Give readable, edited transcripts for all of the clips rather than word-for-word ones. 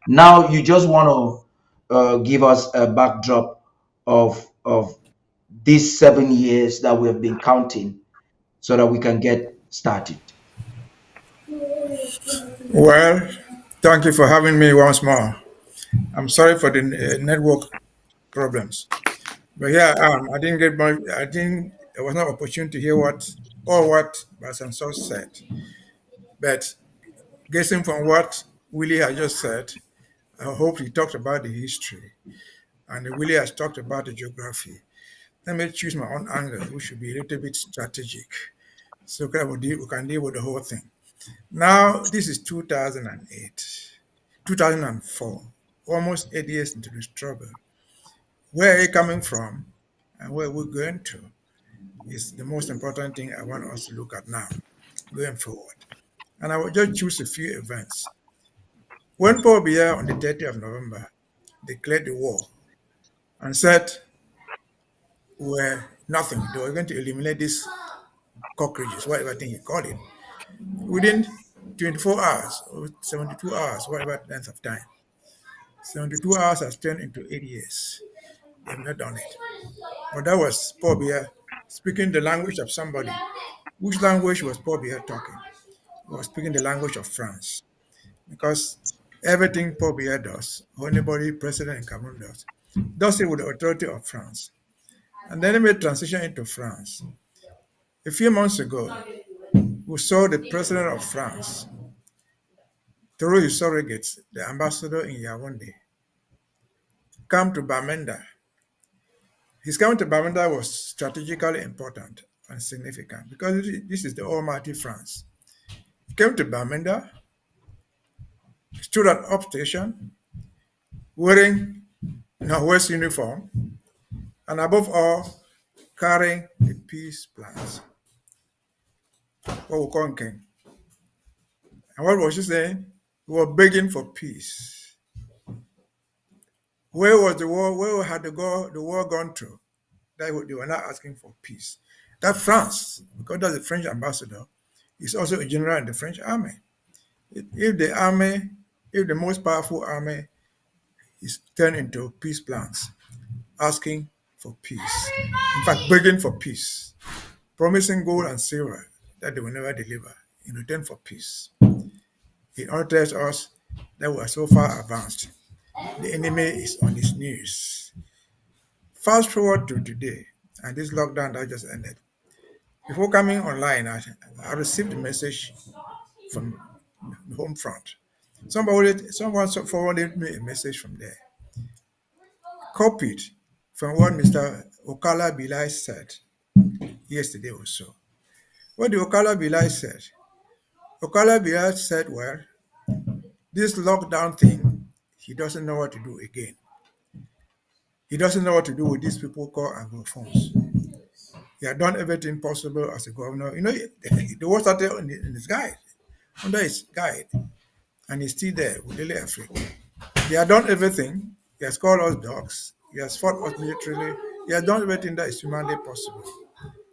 Now you just want to give us a backdrop of these 7 years that we have been counting so that we can get started. Well, thank you for having me once more. I'm sorry for the network problems, but here I am. I didn't. There was no opportunity to hear what Basan said. But guessing from what Willie has just said, I hope he talked about the history, and Willie has talked about the geography. Let me choose my own angle, which should be a little bit strategic, so that we can deal with the whole thing. Now, this is 2008, 2004, almost 8 years into the struggle. Where are you coming from and where we're going to is the most important thing I want us to look at now, going forward. And I will just choose a few events. When Paul Biya on the 30th of November declared the war and said we're nothing, they were going to eliminate these cockroaches, whatever thing he called it, within 24 hours or 72 hours, whatever length of time. 72 hours has turned into 8 years. They have not done it. But that was Paul Biya speaking the language of somebody. Which language was Paul Biya talking? He was speaking the language of France. Because everything Paul Biya does, or anybody president in Cameroon does it with the authority of France. And then he made transition into France. A few months ago, we saw the president of France, through his surrogates, the ambassador in Yaoundé, come to Bamenda. His coming to Bamenda was strategically important and significant because this is the almighty France. He came to Bamenda, stood at up station, wearing Northwest uniform, and above all, carrying the peace plans, what we call King. And what was he saying? We were begging for peace. Where was the war? Where had the war gone to? They were not asking for peace. That France, because that's the French ambassador, is also a general in the French army. If the army, if the most powerful army is turned into peace plans, asking for peace, in fact, begging for peace, promising gold and silver that they will never deliver in return for peace. It all tells us that we are so far advanced. The enemy is on his knees. Fast forward to today, and this lockdown that just ended. Before coming online, I received a message from the home front. Someone forwarded me a message from there, copied from what Mr. Okala Bilai said yesterday or so. What the Okala Bilai said? Okala Bilai said, well, this lockdown thing, he doesn't know what to do again. He doesn't know what to do with these people called Anglophones. He had done everything possible as a governor. You know, the war started in his guide, under his guide, and he's still there with Lily Africa. He had done everything. He has called us dogs. He has fought us militarily. He has done everything that is humanly possible.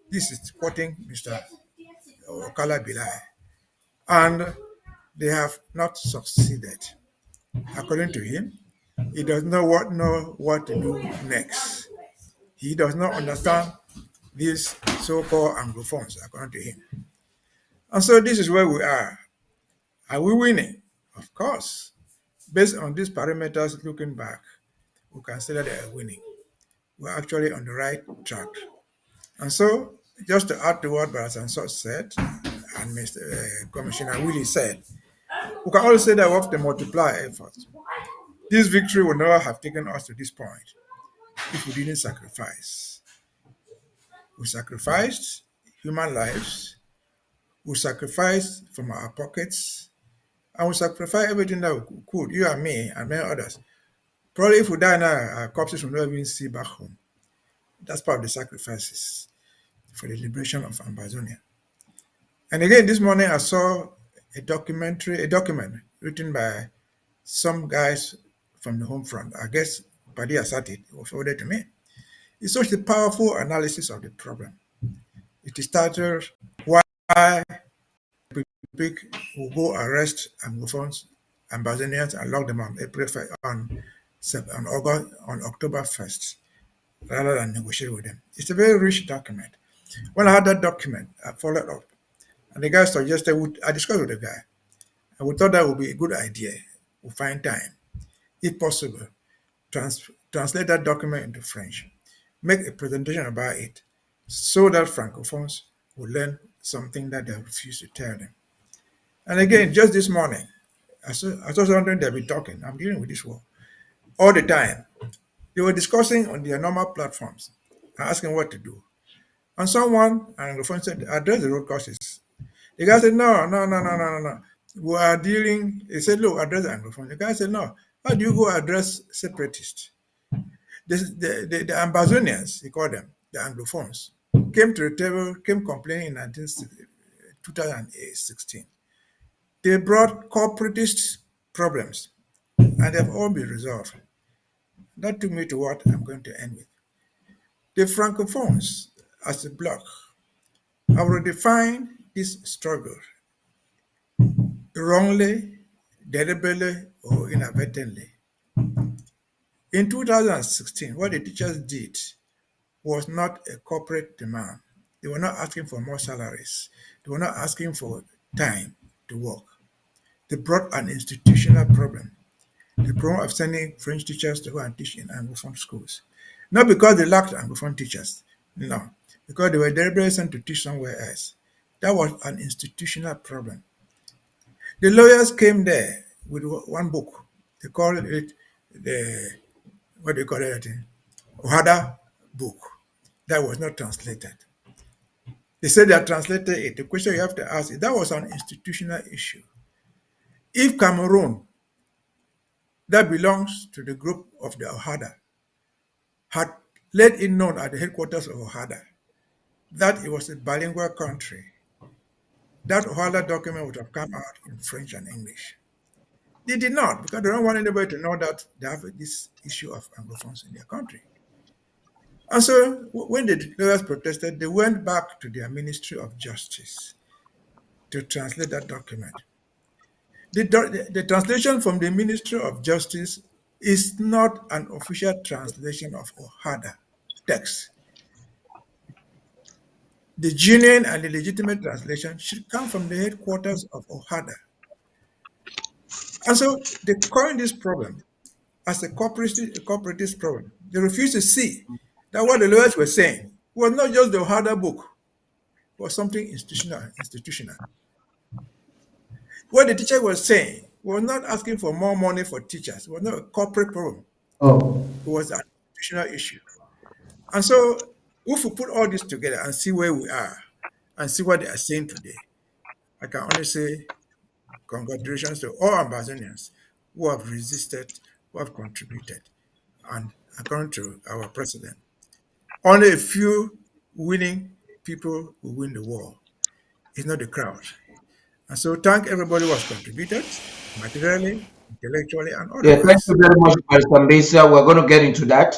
This is quoting Mr. Okala Bilai. And they have not succeeded. According to him, he does not know what to do next. He does not understand these so-called Anglophones, according to him. And so this is where we are. Are we winning? Of course. Based on these parameters looking back, we can say that they are winning. We're actually on the right track. And so, just to add to what Barasan said, and Mr. Commissioner Willie said, we can also say that we have to multiply efforts. This victory would never have taken us to this point if we didn't sacrifice. We sacrificed human lives, we sacrificed from our pockets, and we sacrificed everything that we could, you and me and many others. Probably if we die now, our corpses will not even see back home. That's part of the sacrifices for the liberation of Ambazonia. And again, this morning I saw a document written by some guys from the home front. I guess Paddy Asati was forwarded to me. It's such a powerful analysis of the problem. It is titled Why Republic Will Go Arrest Anglophones Ambazonians and locked them on April 1st, on August, on October 1st, rather than negotiate with them. It's a very rich document. When I had that document, I followed up, and the guy suggested I discussed with the guy, and we thought that would be a good idea. We'll find time, if possible, translate that document into French, make a presentation about it, so that Francophones will learn something that they refuse to tell them. And again, just this morning, I saw something they've been talking. I'm dealing with this war all the time. They were discussing on their normal platforms and asking what to do. And someone, and the phone said, address the root causes. The guy said, no, no, no, no, no, no, no. We are dealing, he said, look, address the Anglophone. The guy said, no, how do you go address separatists? The Ambazonians, he called them, the Anglophones, came to the table, came complaining in 2016. They brought corporatist problems, and they've all been resolved. That took me to what I'm going to end with. The Francophones, as a bloc, have redefined this struggle wrongly, deliberately, or inadvertently. In 2016, what the teachers did was not a corporate demand. They were not asking for more salaries. They were not asking for time to work. They brought an institutional problem, the problem of sending French teachers to go and teach in Anglophone schools. Not because they lacked Anglophone teachers, no, because they were deliberately sent to teach somewhere else. That was an institutional problem. The lawyers came there with one book. They called it the, what do you call it? I think? Ohada book that was not translated. They said they had translated it. The question you have to ask is that was an institutional issue. If Cameroon, that belongs to the group of the Ohada, had let it known at the headquarters of Ohada that it was a bilingual country, that Ohada document would have come out in French and English. They did not, because they don't want anybody to know that they have this issue of Anglophones in their country. And so when the lawyers protested, they went back to their Ministry of Justice to translate that document. The translation from the Ministry of Justice is not an official translation of Ohada text. The genuine and the legitimate translation should come from the headquarters of Ohada. And so they coined this problem as a corporatist problem. They refused to see that what the lawyers were saying was not just the Ohada book, it was something institutional. What the teacher was saying was not asking for more money for teachers. It was not a corporate problem. Oh, It was an institutional issue. And so if we put all this together and see where we are and see what they are saying today, I can only say congratulations to all Ambazonians who have resisted, who have contributed. And according to our president, only a few winning people will win the war. It's not the crowd. And so thank everybody who has contributed materially, intellectually, and yeah, thank otherwise. you very much, Mr. Mbeseha. We're going to get into that.